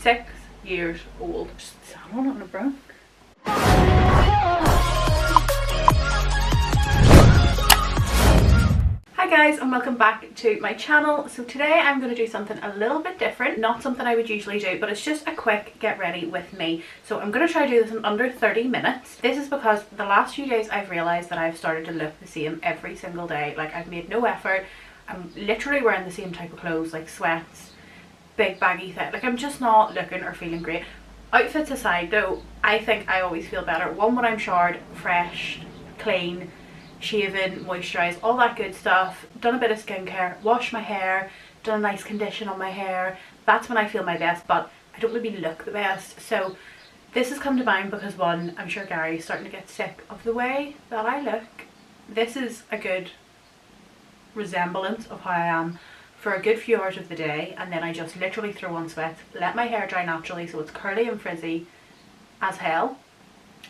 6 years old. Just sat on it and it broke. Hi guys, and welcome back to my channel. So today I'm going to do something a little bit different, not something I would usually do, but it's just a quick get ready with me. So I'm going to try to do this in under 30 minutes. This is because the last few days I've realised that I've started to look the same every single day. Like, I've made no effort. I'm literally wearing the same type of clothes, like sweats, big baggy thing. Like, I'm just not looking or feeling great. Outfits aside though, I think I always feel better when I'm showered, fresh, clean, shaven, moisturised, all that good stuff, done a bit of skincare, washed my hair, done a nice condition on my hair. That's when I feel my best, but I don't maybe look the best. So this has come to mind because, one, I'm sure Gary's starting to get sick of the way that I look. This is a good resemblance of how I am for a good few hours of the day, and then I just literally throw on sweats, let my hair dry naturally so it's curly and frizzy as hell.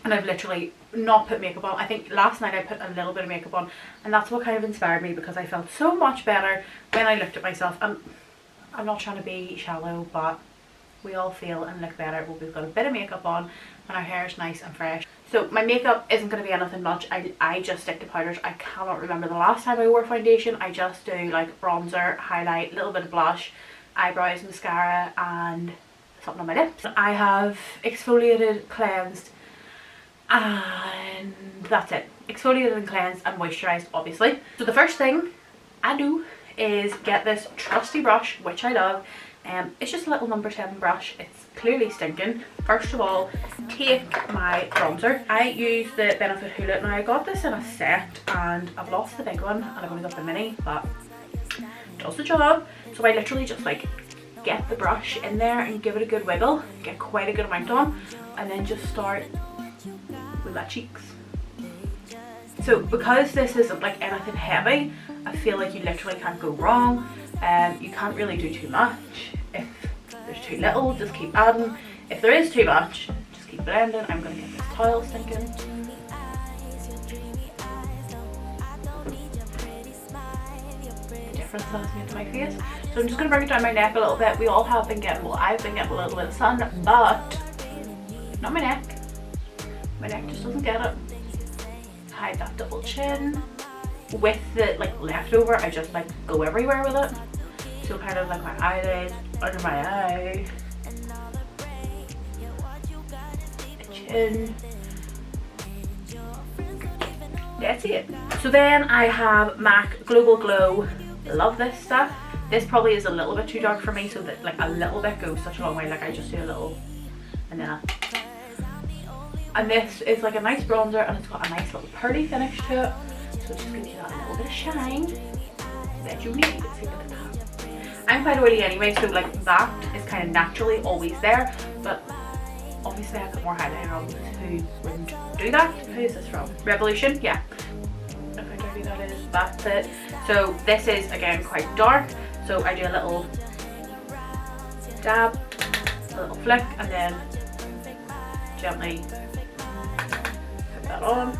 And I've literally not put makeup on. I think last night I put a little bit of makeup on, and that's what kind of inspired me, because I felt so much better when I looked at myself. And I'm not trying to be shallow, but we all feel and look better when we've got a bit of makeup on and our hair is nice and fresh. So my makeup isn't going to be anything much. I just stick to powders. I cannot remember the last time I wore foundation. I just do like bronzer, highlight, a little bit of blush, eyebrows, mascara, and something on my lips. I have exfoliated, cleansed, and that's it. Exfoliated and cleansed and moisturised, obviously. So the first thing I do is get this trusty brush, which I love. It's just a little number 10 brush. It's clearly stinking. First of all, take my bronzer. I use the Benefit Hoola. Now I got this in a set and I've lost the big one and I've only got the mini, but it does the job. So I literally just like get the brush in there and give it a good wiggle, get quite a good amount on, and then just start with my cheeks. So because this isn't like anything heavy, I feel like you literally can't go wrong. You can't really do too much. If there's too little, just keep adding. If there is too much, just keep blending. I'm going to get this tile stinking. The difference that's made to my face. So I'm just going to bring it down my neck a little bit. We all have been getting, well, I've been getting a little bit of sun, but not my neck. My neck just doesn't get it. Hide that double chin. With the like leftover, I just like go everywhere with it. So kind of like my eyelid, under my eye, the chin. That's it. So then I have MAC Global Glow. Love this stuff. This probably is a little bit too dark for me, so that like a little bit goes such a long way. Like, I just do a little and then and this is like a nice bronzer, and it's got a nice little pearly finish to it. So just gives you that little bit of shine that you need. See, look at that. I'm quite oily anyway, so like that is kind of naturally always there, but obviously I put more highlighter on. Who wouldn't do that? Who is this from? Revolution? Yeah. If I know who that is, that's it. So this is again quite dark, so I do a little dab, a little flick, and then gently put that on.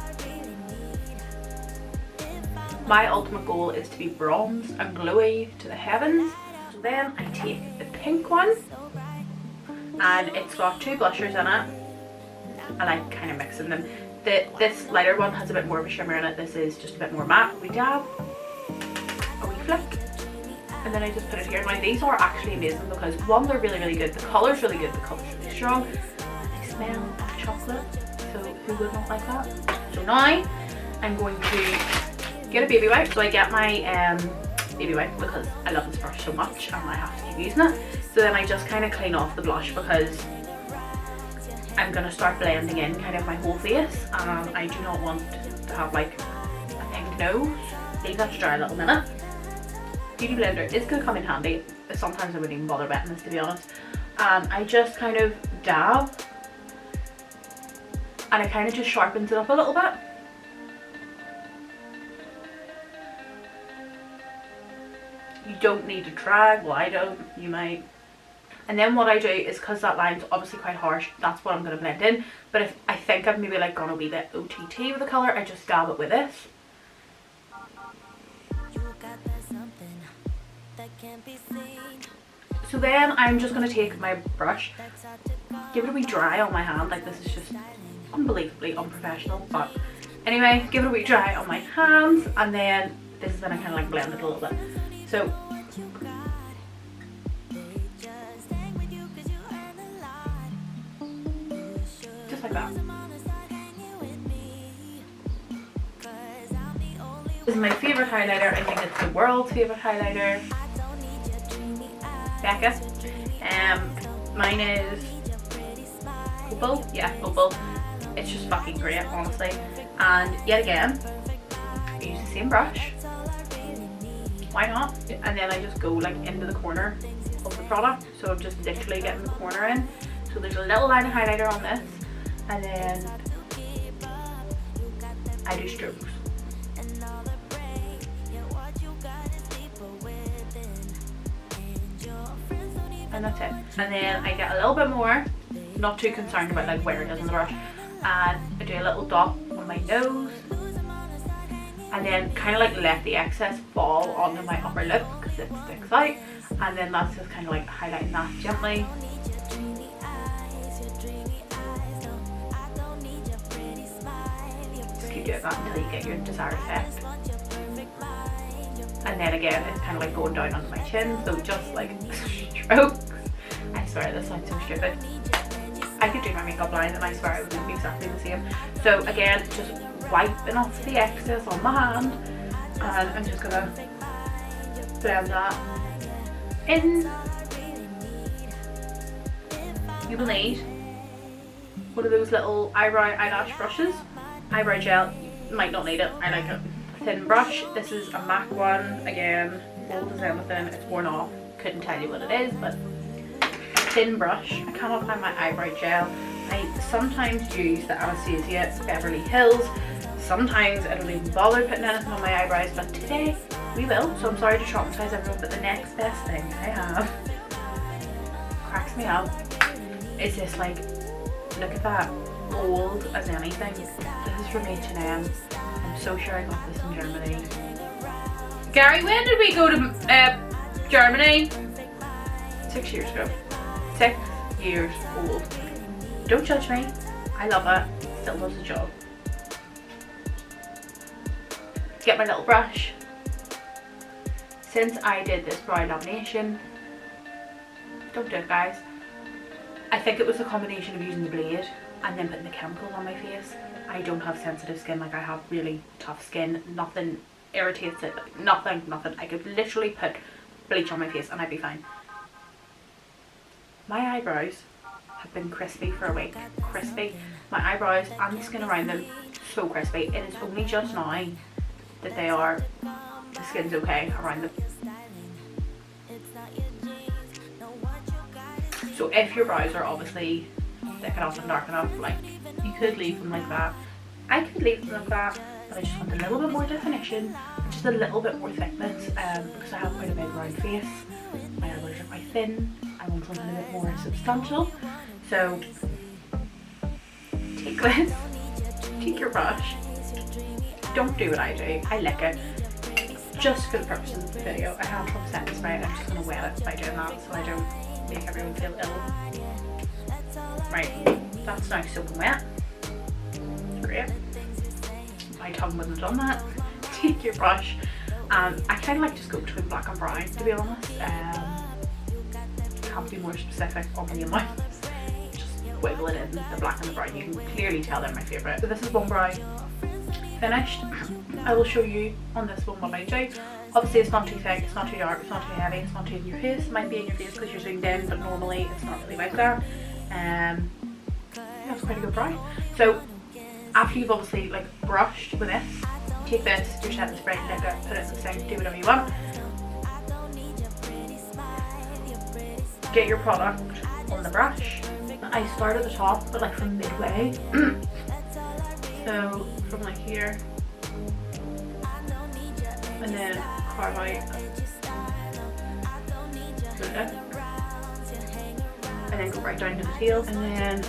My ultimate goal is to be bronzed and glowy to the heavens. So then I take the pink one, and it's got two blushers in it. I like kind of mixing them. This lighter one has a bit more of a shimmer in it. This is just a bit more matte. We dab, a wee flick, and then I just put it here. Now these are actually amazing because, one, they're really, really good. The colour's really good. The colour's really strong. And they smell of chocolate. So who would not like that? So now I'm going to get a baby wipe. So I get my baby wipe because I love this brush so much and I have to keep using it. So then I just kind of clean off the blush because I'm going to start blending in kind of my whole face, and I do not want to have like a pink nose. Leave that to dry a little minute. Beauty blender is going to come in handy. Sometimes I wouldn't even bother wetting this, to be honest. And I just kind of dab, and it kind of just sharpens it up a little bit. You don't need to drag. Well, I don't. You might. And then what I do is, because that line's obviously quite harsh, that's what I'm going to blend in. But if I think I've maybe like gone a wee bit OTT with the colour, I just dab it with this. So then I'm just going to take my brush, give it a wee dry on my hand. Like, this is just unbelievably unprofessional, but anyway, give it a wee dry on my hands, and then this is when I kind of like blend it a little bit. So just like that. This is my favourite highlighter. I think it's the world's favourite highlighter. Becca. Mine is Opal. Yeah, Opal. It's just fucking great, honestly. And yet again, I use the same brush. Why not? And then I just go like into the corner of the product. So I'm just literally getting the corner in. So there's a little line of highlighter on this, and then I do strokes. And that's it. And then I get a little bit more, not too concerned about like where it is in the brush, and I do a little dot on my nose, and then kind of like let the excess fall onto my upper lip because it sticks out, and then that's just kind of like highlighting that gently. Just keep doing that until you get your desired effect. And then again, it's kind of like going down onto my chin, so just like strokes. I swear this sounds so stupid. I could do my makeup line and I swear it would be exactly the same. So again, just wiping off the excess on my hand, and I'm just gonna blend that in. You will need one of those little eyelash brushes. Eyebrow gel, you might not need it, I like it. Thin brush, this is a MAC one, again, old as anything, it's worn off, couldn't tell you what it is, but a thin brush. I cannot find my eyebrow gel. I sometimes use the Anastasia Beverly Hills, sometimes I don't even bother putting anything on my eyebrows, but today we will. So I'm sorry to traumatize everyone, but the next best thing I have, cracks me up, is this like, look at that, old as anything. This is from H&M. I'm so sure I got this in Germany. Gary, when did we go to Germany? 6 years ago. 6 years old. Don't judge me. I love it. Still does the job. Get my little brush. Since I did this brow lamination, don't do it, guys. I think it was a combination of using the blade and then putting the chemicals on my face. I don't have sensitive skin, like I have really tough skin. Nothing irritates it, nothing. I could literally put bleach on my face and I'd be fine. My eyebrows have been crispy for a week. Crispy. My eyebrows and the skin around them, so crispy. It is only just now that the skin's okay around them. So if your brows are obviously thick enough and dark enough, like, you could leave them like that. I could leave them like that, but I just want a little bit more definition, just a little bit more thickness, because I have quite a big round face. My eyebrows are quite thin. I want something a bit more substantial. So take this, take your brush. Don't do what I do. I lick it. Just for the purpose of the video, I have some setting spray. I'm just gonna wet it by doing that, so I don't make everyone feel ill. Right, that's now soaking wet. Great. My tongue wouldn't have done that. Take your brush. I kind of like just go between black and brown, to be honest. Can't be more specific on the amounts. Just wiggle it in, the black and the brown. You can clearly tell they're my favourite. So this is one brow finished. I will show you on this one what I do. Obviously it's not too thick, it's not too dark, it's not too heavy, it's not too in your face. It might be in your face because you're zoomed in, but normally it's not really like that. That's quite a good brow. So after you've obviously like brushed with this, take this, your setting spray, lick it, put it in the sink, do whatever you want. Get your product on the brush. I start at the top, but like from midway. So from like here, and then carve out, and then go right down to the tail, and then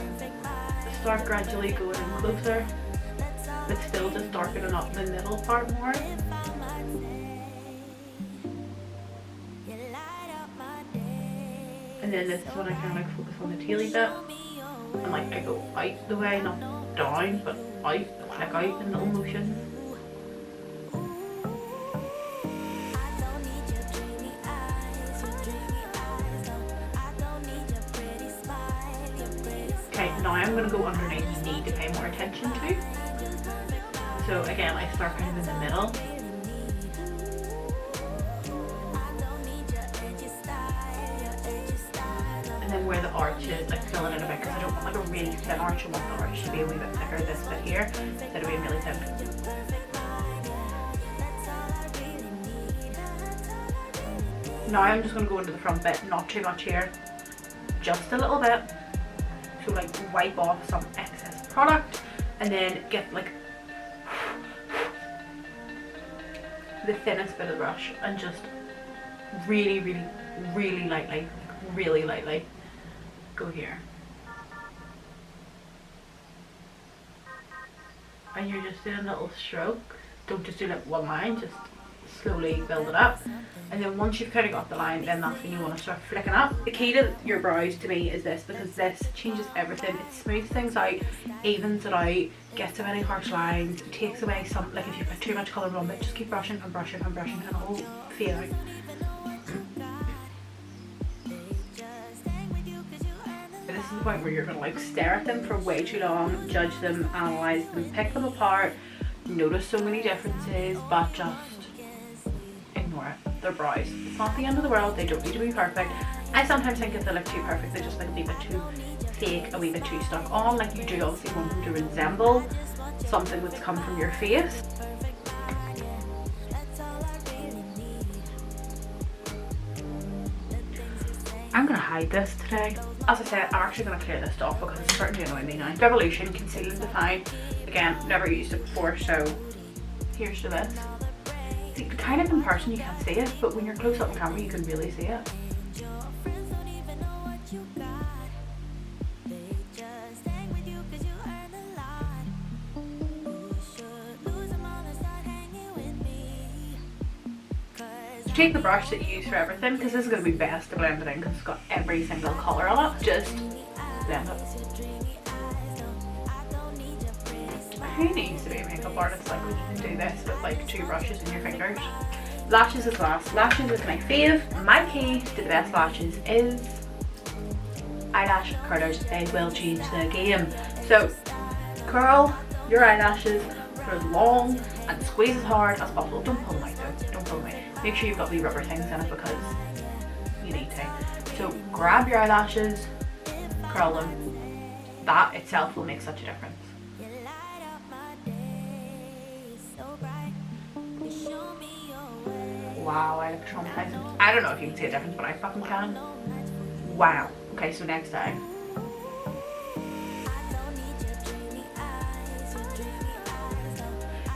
start gradually going in closer, but still just darkening up the middle part more. and then this is when I kind of like focus on the taily bit, and like I go out the way, not down, but out, like out in little motions. Okay, now I'm going to go underneath you need to pay more attention to. So again, I start kind of in the middle. And then where the arch is, like fill it in a bit, because I don't want like a really thin arch. I want the arch to be a wee bit thicker, this bit here, instead of being really thin. Now I'm just going to go into the front bit, not too much here, just a little bit. So like wipe off some excess product and then get like the thinnest bit of the brush and just really lightly go here. And you're just doing little strokes. Don't just do like one line, just slowly build it up. And then once you've kind of got the line, then that's when you want to start flicking up. The key to your brows to me is this, because this changes everything. It smooths things out, evens it out, gets rid of any harsh lines, takes away some, like if you put too much colour on it, just keep brushing and brushing and brushing and it'll fade out. This is the point where you're going to like stare at them for way too long, judge them, analyse them, pick them apart, notice so many differences, but just ignore it. They're brows. It's not the end of the world. They don't need to be perfect. I sometimes think if they look too perfect, they just look a wee bit too fake, a wee bit too stuck on. Like you do obviously want them to resemble something that's come from your face. I'm going to hide this today. As I said, I'm actually going to clear this off because it's starting to annoy me now. Revolution Conceal and Define. Again, never used it before, so here's to this. See, kind of in person you can't see it, but when you're close up on camera you can really see it. So take the brush that you use for everything, because this is going to be best to blend it in because it's got every single colour on it. Just blend it. Who needs to be a makeup artist? Like when you can do this with like 2 brushes in your fingers. Lashes is last. Lashes is my fave. My key to the best lashes is eyelash curlers. They will change the game. So curl your eyelashes for as long and squeeze as hard as possible. Don't pull them out though. Don't pull them out. Make sure you've got wee rubber things in it because you need to. So grab your eyelashes, curl them. That itself will make such a difference. Wow, I look traumatizing. I don't know if you can see a difference, but I fucking can. Wow. Okay, so next eye.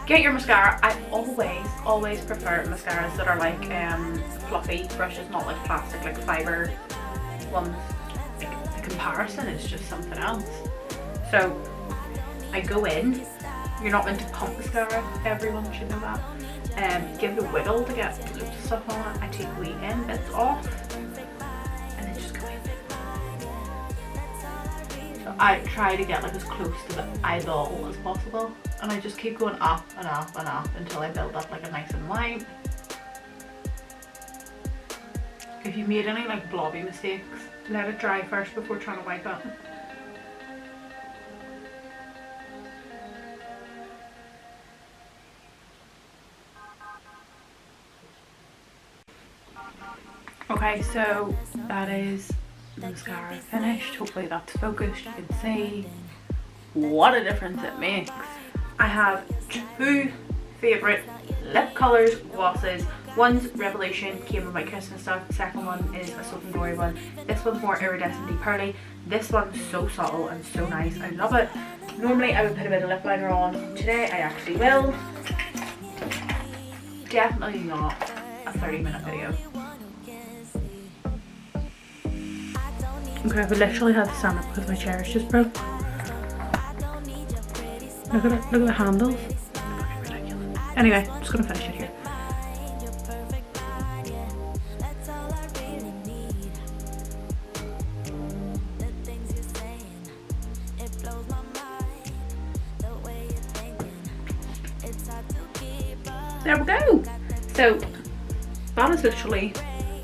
Get your mascara. I always prefer mascaras that are like fluffy brushes, not like plastic, like fibre ones. Like, the comparison is just something else. So I go in. You're not meant to pump mascara. Everyone should know that. Give it a wiggle to get loads of stuff on it. I take wee end bits off and then just go in. So I try to get like as close to the eyeball as possible, and I just keep going up and up and up until I build up like a nice and line. If you've made any like blobby mistakes, let it dry first before trying to wipe it. Okay, so that is the mascara finished. Hopefully that's focused. You can see what a difference it makes. I have 2 favourite lip colours, glosses. One's Revolution, came with my Christmas stuff. The second one is a Soap and Glory one. This one's more iridescently pearly. This one's so subtle and so nice. I love it. Normally I would put a bit of lip liner on. Today I actually will. Definitely not a 30-minute video. Okay, I literally had to stand up because my chair is just broke. Look at it, look at the handles. Ridiculous. Anyway, I'm just gonna finish it here. there we go. So that is literally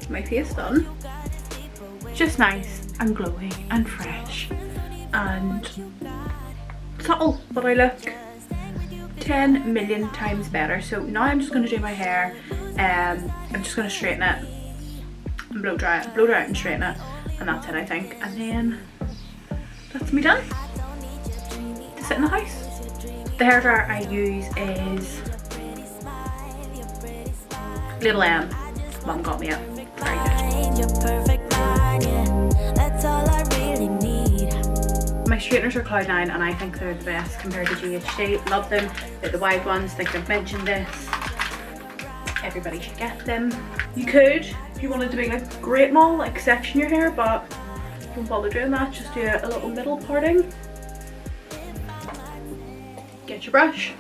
my face done. Just nice and glowy and fresh and subtle, but I look 10 million times better. So now I'm just going to do my hair. I'm just going to straighten it and blow dry it and straighten it, and that's it I think. And then that's me done to sit in the house. The hairdryer I use is Little M. Mum got me it. Very good. My straighteners are Cloud9 and I think they're the best compared to GHD. Love them. They're the wide ones. I think I've mentioned this. Everybody should get them. You could, if you wanted to be like great and all, like section your hair, but don't bother doing that. Just do a little middle parting. Get your brush.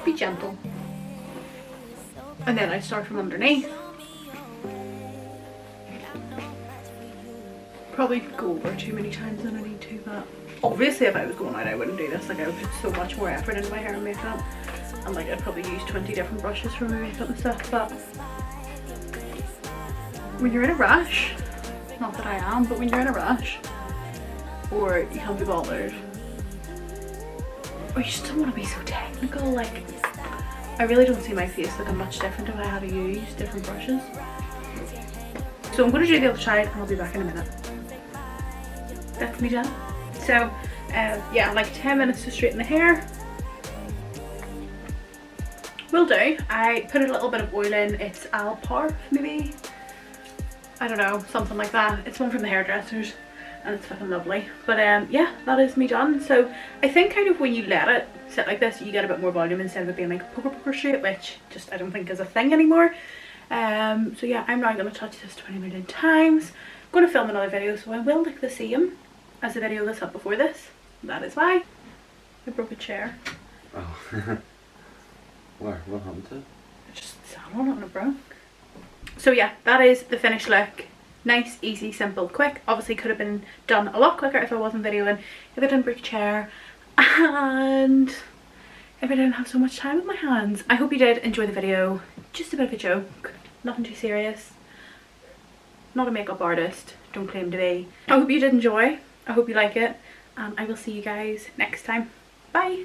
Be gentle. And then I start from underneath. Probably go over too many times than I need to, but obviously if I was going out I wouldn't do this. Like I would put so much more effort into my hair and makeup, and like I'd probably use 20 different brushes for my makeup and stuff. But when you're in a rush, not that I am, but when you're in a rush or you can't be bothered or you just don't want to be so technical, like I really don't see my face looking much different if I had to use different brushes. So I'm going to do the other side and I'll be back in a minute. That's me done. So yeah, like 10 minutes to straighten the hair will do. I put a little bit of oil in. It's Alparf maybe, I don't know, something like that. It's one from the hairdressers and it's fucking lovely. But yeah, that is me done. So I think kind of when you let it sit like this, you get a bit more volume instead of it being like poker straight, which just I don't think is a thing anymore. So yeah, I'm now going to touch this 20 million times. I'm going to film another video, so I will look the same as the video that's up before this. That is why. I broke a chair. Oh. Where? What happened to it? I just sat on it and it broke. So yeah, that is the finished look. Nice, easy, simple, quick. Obviously could have been done a lot quicker if I wasn't videoing, if I didn't break a chair, and if I didn't have so much time with my hands. I hope you did enjoy the video. Just a bit of a joke, nothing too serious. Not a makeup artist, don't claim to be. I hope you did enjoy. I hope you like it, and I will see you guys next time. Bye!